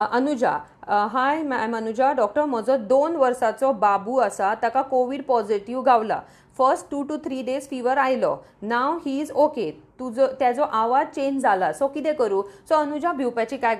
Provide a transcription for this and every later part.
अनुजा, हाय आयम अनुजा. डॉक्टर, म्हजो 2 वर्सांचो बाबू आसा, ताका कोविड पॉझिटिव्ह गावला. फर्स्ट 2 to 3 days फीवर आयलो. नाव ही इज ओके. त्याचो आवाज चेंज जाला, सो कितें करूं? सो अनुजा भिवपाची काय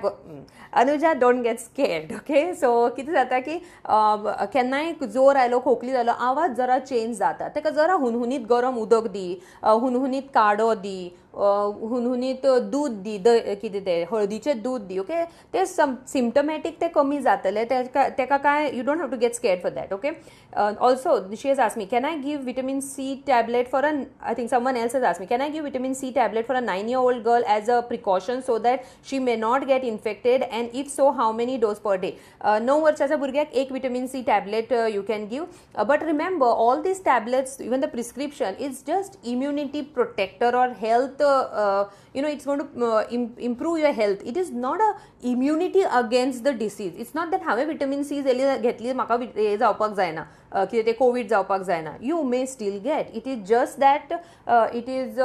Anuja, don't get scared. Okay, so कितें जाता की केन्नाय जोर आयलो, खोकली जालो, आवाज जरा चेंज जाता. ताका जरा हुनहुनीत गरम उदक दी, हुनहुनीत काडो दी, हुनहुनीत दूध दी, कितें तें हळदीचें दूध दी. ओके, ते सिम्टमॅटीक ते कमी जातले. ताका काय, you don't have to get scared for that. Okay, also she has asked me, can I give vitamin C tablet for I think someone else has asked me, can I give vitamin C tablet for a 9-year-old girl as a precaution so that she may not get infected, and if so, how many dose per day? 9 वर्षाच्या भुरग्याक एक vitamin C tablet you can give, but remember all these tablets, even the prescription, is just immunity protector or health, it's going to improve your health. It is not a immunity against the disease. It's not that हांवें vitamin C घेतली म्हाका हे जावपाक जायना, कितें तें Covid जावपाक जायना. You may still get. It is just that it is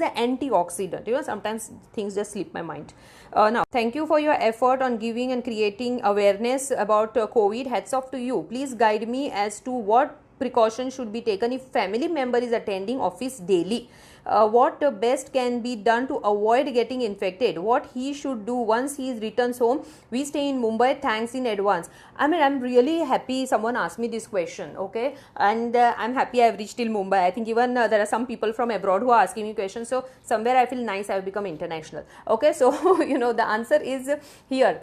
an antioxidant. Sometimes things just slip my mind. Now, thank you for your effort on giving and creating awareness about COVID. Hats off to you. Please guide me as to what precautions should be taken if family member is attending office daily. What best can be done to avoid getting infected, what he should do once he returns home. We stay in Mumbai. Thanks in advance. I mean, I'm really happy someone asked me this question. Okay, and I'm happy I've reached till Mumbai. I think even there are some people from abroad who are asking me questions, so somewhere I feel nice, I've become international. Okay, so the answer is here.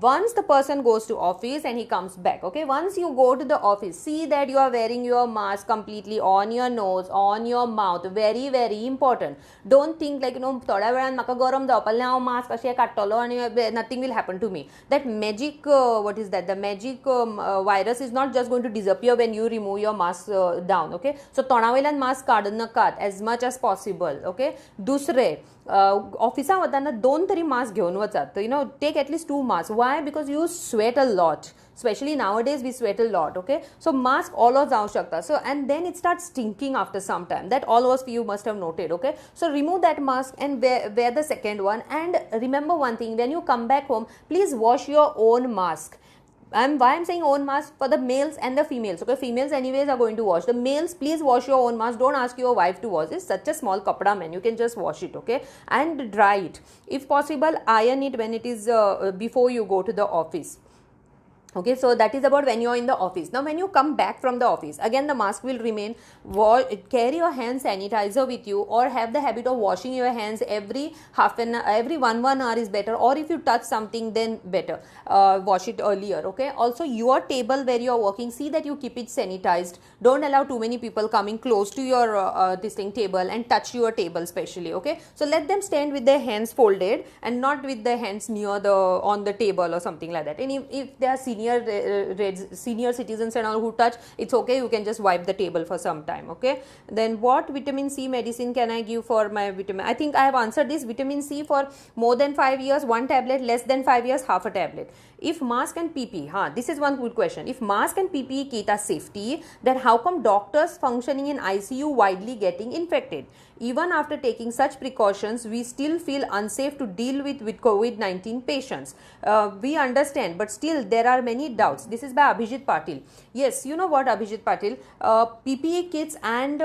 Once the person goes to office and he comes back, okay, once you go to the office, see that you are wearing your mask completely on your nose, on your mouth. Very very important. Don't think like, थोड्या वेळान म्हाका गरम जावपाक हांव mask अशें काडटलो आनी nothing will happen to me. That magic, what is that? The magic virus is not just going to disappear when you remove your mask down. Okay, so तोंडा वयल्यान मास्क काडूं नाकात as much as possible. Okay, दुसरें, ऑफिसां वताना 2 तरी mask घेवन वचात. Take at least 2 masks. Why? Because you sweat a lot. Especially nowadays we sweat a lot. Okay, so mask always जावं शकता. So and then it starts stinking after some time. That all of you must have noted. Okay, so remove that mask and wear the second one. And remember one thing, when you come back home, please wash your own mask. Why I'm saying own mask? For the males and the females. Okay, females anyways are going to wash. The males, please wash your own mask. Don't ask your wife to wash. It's such a small kapda, man. You can just wash it. Okay, and dry it. If possible, iron it when it is before you go to the office. Okay, so that is about when you're in the office. Now when you come back from the office, again the mask will remain. Carry your hand sanitizer with you, or have the habit of washing your hands every every 1 hour is better, or if you touch something then better, wash it earlier. Okay, also your table where you are working, see that you keep it sanitized. Don't allow too many people coming close to your this thing table and touch your table especially. Okay, so let them stand with their hands folded and not with their hands near on the table or something like that. And if they are senior citizens and all who touch, it's okay, you can just wipe the table for some time. Okay, then what vitamin C medicine can I give for my vitamin? I think I have answered this. Vitamin C for more than 5 years 1 tablet, less than 5 years half a tablet. If mask and PPE, this is one good question. If mask and PPE kita safety, then how come doctors functioning in ICU widely getting infected? Even after taking such precautions, we still feel unsafe to deal with COVID-19 patients. We understand, but still there are many doubts. This is by Abhijit Patil. Yes, you know what, Abhijit Patil? PPE kits and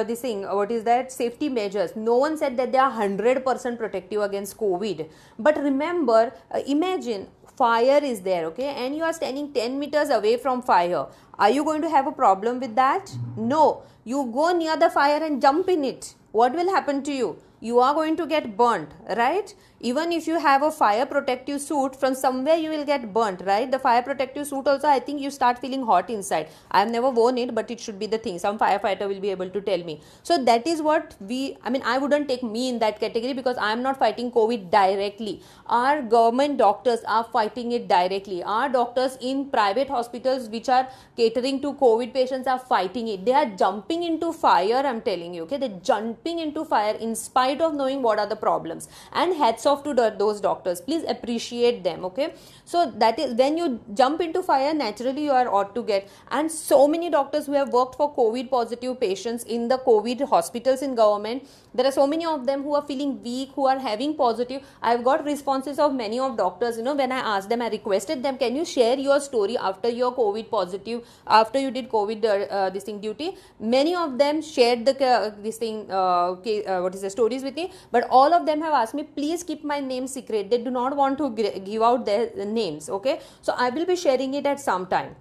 this thing, what is that? Safety measures. No one said that they are 100% protective against COVID. But remember, imagine fire is there, okay, and you are standing 10 meters away from fire. Are you going to have a problem with that? No. You go near the fire and jump in it. What will happen to you? You are going to get burnt, right? Even if you have a fire protective suit, from somewhere you will get burnt, right? The fire protective suit also, I think you start feeling hot inside. I have never worn it, but it should be the thing. Some firefighter will be able to tell me. So that is what I wouldn't take me in that category, because I am not fighting COVID directly. Our government doctors are fighting it directly. Our doctors in private hospitals which are catering to COVID patients are fighting it. They are jumping into fire, I'm telling you, okay? They're jumping into fire in spite of knowing what are the problems. And hats off off to those doctors. Please appreciate them, okay? So that is when you jump into fire, naturally you are ought to get. And so many doctors who have worked for COVID positive patients in the COVID hospitals in government, there are so many of them who are feeling weak, who are having positive. I've got responses of many of doctors, when I asked them, I requested them, can you share your story after your COVID positive, after you did COVID this thing duty. Many of them shared the this thing what is the stories with me, but all of them have asked me, please keep my name secret. They do not want to give out their names, okay? So I will be sharing it at some time.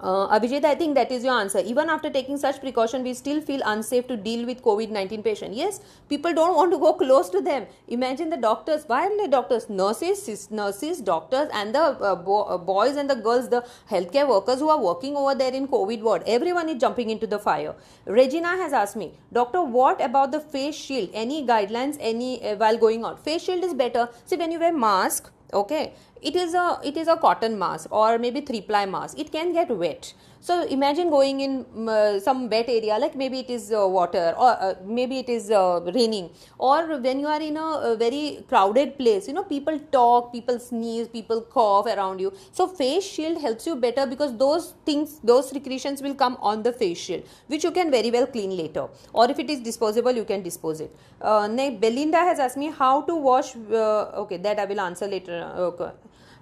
Abhijit, I think that is your answer. Even after taking such precaution, we still feel unsafe to deal with COVID-19 patient. Yes, people don't want to go close to them. Imagine the doctors, why are the doctors, nurses, doctors, and the boys and the girls, the healthcare workers who are working over there in COVID ward. Everyone is jumping into the fire. Regina has asked me, doctor, what about the face shield? Any guidelines? While going out? Face shield is better. See, when you wear mask, okay, it is a cotton mask or maybe 3-ply mask. It can get wet. So imagine going in some wet area, like maybe it is water, or maybe it is raining, or when you are in a very crowded place, people talk, people sneeze, people cough around you. So face shield helps you better, because those secretions will come on the face shield, which you can very well clean later, or if it is disposable, you can dispose it. Belinda has asked me how to wash, okay, that I will answer later. Okay.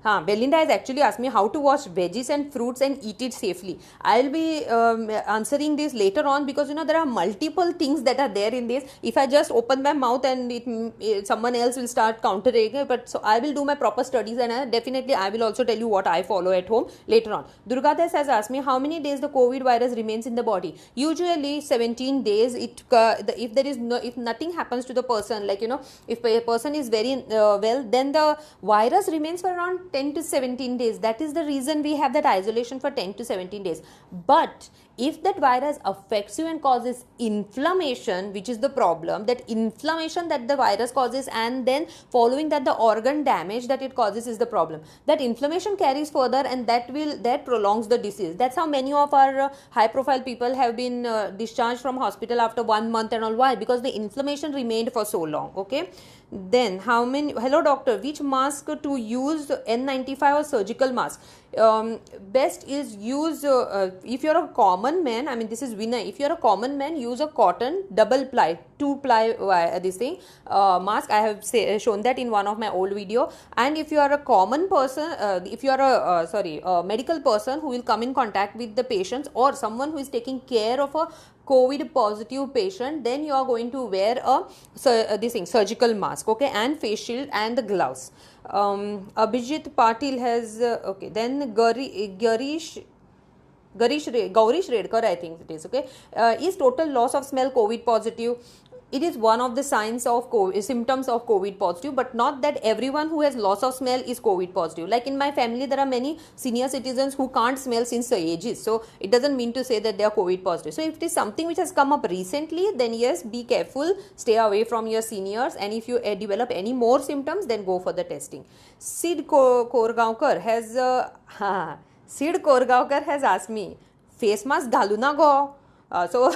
Belinda has actually asked me how to wash veggies and fruits and eat it safely. I'll be answering this later on, because there are multiple things that are there in this. If I just open my mouth and someone else will start countering it, but so I will do my proper studies, and definitely I will also tell you what I follow at home later on. Durgadas has asked me how many days the COVID virus remains in the body. Usually 17 days. If nothing happens to the person, like if a person is very well, then the virus remains for around 10 to 17 days. That is the reason we have that isolation for 10 to 17 days. But if that virus affects you and causes inflammation, which is the problem, that inflammation that the virus causes, and then following that the organ damage that it causes is the problem. That inflammation carries further, and that prolongs the disease. That's how many of our high profile people have been discharged from hospital after 1 month and all. Why? Because the inflammation remained for so long, okay? Then hello doctor, which mask to use, N95 or surgical mask? Best is use, if you're a common man, I mean this is Vinay, if you're a common man, use a cotton 2-ply this thing mask. I have shown that in one of my old video. And if you are a common person, if you are a medical person who will come in contact with the patients, or someone who is taking care of a COVID positive patient, then you are going to wear this thing, surgical mask, okay, and face shield and the gloves. Abhijit Patil has okay, then Gaurish Redkar, I think it is, okay. Is total loss of smell COVID positive? It is one of the signs of symptoms of COVID positive, but not that everyone who has loss of smell is COVID positive. Like in my family, there are many senior citizens who can't smell since the ages. So it doesn't mean to say that they are COVID positive. So if it is something which has come up recently, then yes, be careful, stay away from your seniors. And if you develop any more symptoms, then go for the testing. Sid Korgaonkar has asked me, face mask ghalu na go. So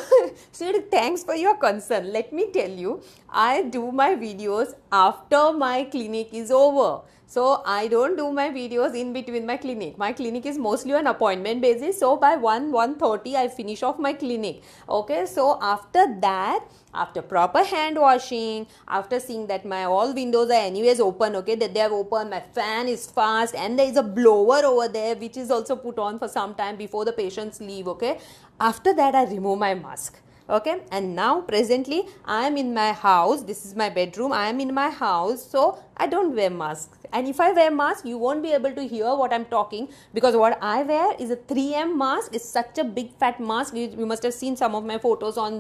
Sid, thanks for your concern. Let me tell you, I do my videos after my clinic is over. So I don't do my videos in between my clinic. My clinic is mostly on appointment basis. So by 1:30 I finish off my clinic. Okay, so after that, after proper hand washing, after seeing that my all windows are anyways open, okay, that they are open, my fan is fast, and there is a blower over there which is also put on for some time before the patients leave, okay. After that I remove my mask, okay. And now presently I am in my house. This is my bedroom. I am in my house, so I don't wear mask. And if I wear mask, you won't be able to hear what I'm talking, because what I wear is a 3M mask. It's such a big fat mask. You must have seen some of my photos on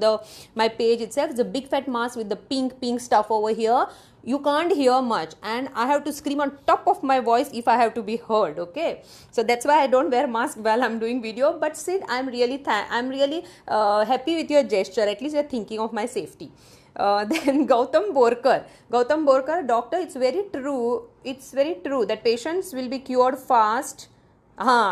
my page itself. It's a big fat mask with the pink stuff over here. You can't hear much, and I have to scream on top of my voice if I have to be heard, okay. So that's why I don't wear mask while I'm doing video. But Sid, I'm really happy with your gesture. At least you're thinking of my safety. Then Gautam Borkar, doctor, it's very true that patients will be cured fast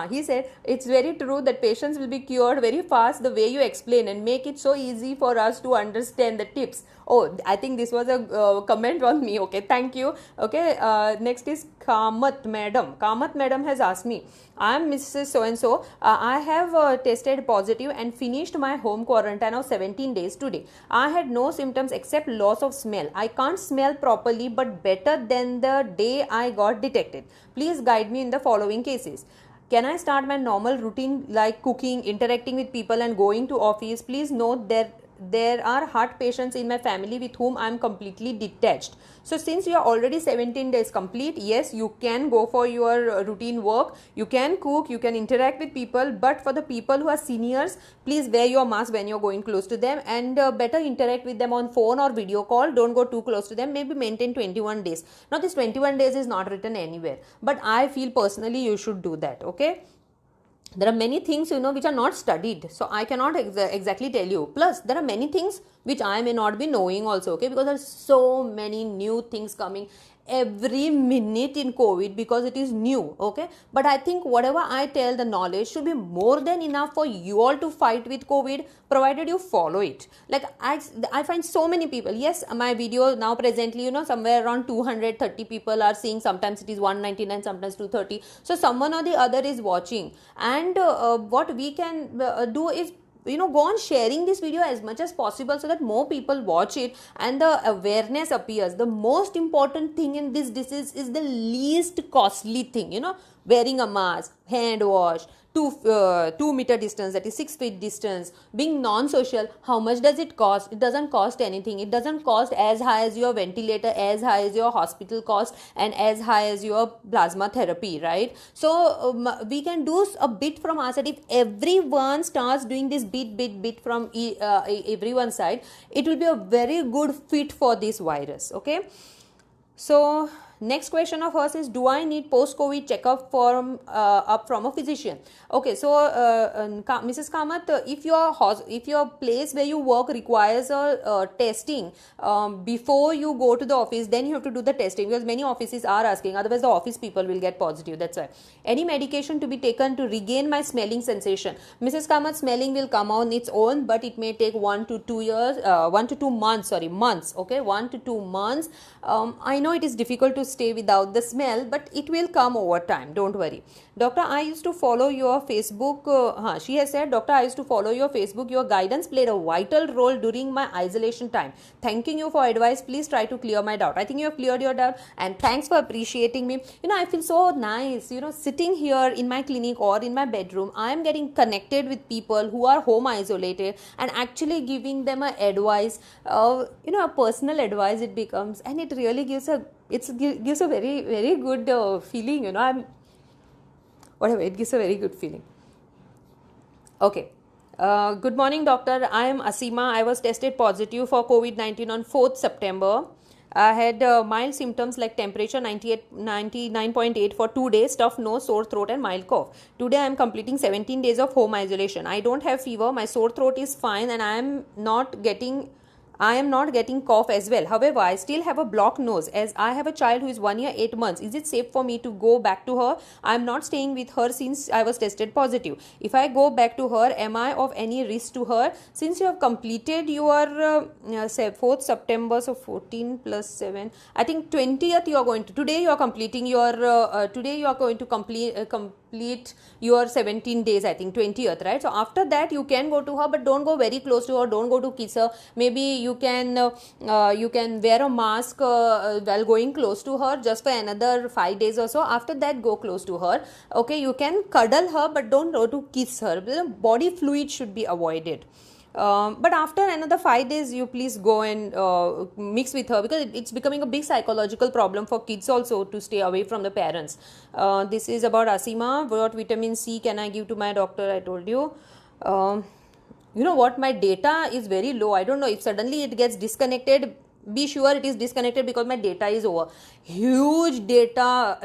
He said it's very true that patients will be cured very fast the way you explain and make it so easy for us to understand the tips. Oh, I think this was a comment on me. Okay, thank you. Okay, next is Kamat Madam. Kamat Madam has asked me, I'm Mrs. So and so. I have tested positive and finished my home quarantine of 17 days today. I had no symptoms except loss of smell. I can't smell properly, but better than the day I got detected. Please guide me in the following cases. Can I start my normal routine like cooking, interacting with people and going to office? Please note there are heart patients in my family with whom I am completely detached. So since you are already 17 days complete, yes, you can go for your routine work. You can cook, you can interact with people, but for the people who are seniors, please wear your mask when you're going close to them, and better interact with them on phone or video call. Don't go too close to them. Maybe maintain 21 days. Now this 21 days is not written anywhere, but I feel personally you should do that. Okay, there are many things which are not studied, so I cannot exactly tell you. Plus there are many things which I may not be knowing also, okay, because there's so many new things coming every minute in COVID because it is new. Okay, but I think whatever I tell, the knowledge should be more than enough for you all to fight with COVID, provided you follow it. Like I find so many people, yes, my video now presently somewhere around 230 people are seeing, sometimes it is 199, sometimes 230. So someone or the other is watching, and what we can do is go on sharing this video as much as possible so that more people watch it and the awareness appears. The most important thing in this disease is the least costly thing, wearing a mask, hand wash, 2 meter distance, that is 6 feet distance, being non-social. How much does it cost? It doesn't cost anything. It doesn't cost as high as your ventilator, as high as your hospital cost, and as high as your plasma therapy, right? So we can do a bit from our side. If everyone starts doing this bit from everyone's side, it will be a very good fit for this virus. Okay, so next question of hers is, do I need post-COVID checkup from a physician? Okay, so Mrs. Kamath, if your place where you work requires a testing before you go to the office, then you have to do the testing, because many offices are asking, otherwise the office people will get positive. That's why. Any medication to be taken to regain my smelling sensation? Mrs. Kamath, smelling will come on its own, but it may take 1 to 2 months. Okay, 1 to 2 months. I know it is difficult to stay without the smell, but it will come over time. Don't worry. Doctor, I used to follow your Facebook. She has said, Doctor, I used to follow your Facebook. Your guidance played a vital role during my isolation time. Thanking you for advice. Please try to clear my doubt. I think you have cleared your doubt, and thanks for appreciating me. I feel so nice, sitting here in my clinic or in my bedroom. I am getting connected with people who are home isolated and actually giving them a advice, a personal advice it becomes, and it really gives a very, very good feeling. It gives a very good feeling. Okay. Good morning, doctor. I am Asima. I was tested positive for COVID-19 on 4th September. I had mild symptoms like temperature 99.8 for 2 days, stuffed nose, sore throat and mild cough. Today I am completing 17 days of home isolation. I don't have fever. My sore throat is fine, and I am not getting cough as well. However, I still have a blocked nose as I have a child who is 1 year 8 months. Is it safe for me to go back to her? I am not staying with her since I was tested positive. If I go back to her, am I of any risk to her? Since you have completed your 4th September, so 14 plus 7, I think 20th you are going to, today you are completing your, today you are going to complete your 17 days, I think 20th, right? So after that you can go to her, but don't go very close to her, don't go to kiss her. Maybe you can wear a mask while going close to her just for another 5 days or so. After that, go close to her. Okay, you can cuddle her, but don't go to kiss her. The body fluid should be avoided. But after another 5 days, you please go and mix with her, because it's becoming a big psychological problem for kids also to stay away from the parents. This is about Asima. What vitamin C can I give to my doctor? I told you. You know what, my data is very low. I don't know if suddenly it gets disconnected. Be sure it is disconnected because my data is over. Huge data,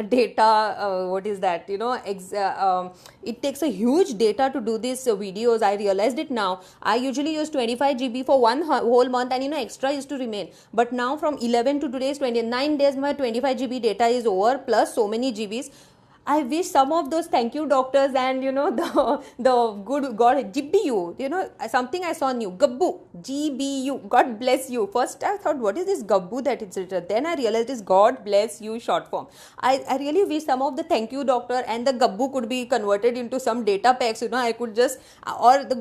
what is that? It takes a huge data to do these videos. I realized it now. I usually use 25 GB for one whole month, and extra used to remain. But now from 11 to today's 29 days, my 25 GB data is over, plus so many GBs. I wish some of those thank you doctors and the good God GBU, something I saw new Gabbu, GBU, God bless you. First I thought what is this Gabbu that it's written, then I realized it's God bless you short form. I really wish some of the thank you doctor and the Gabbu could be converted into some data packs, I could just, or the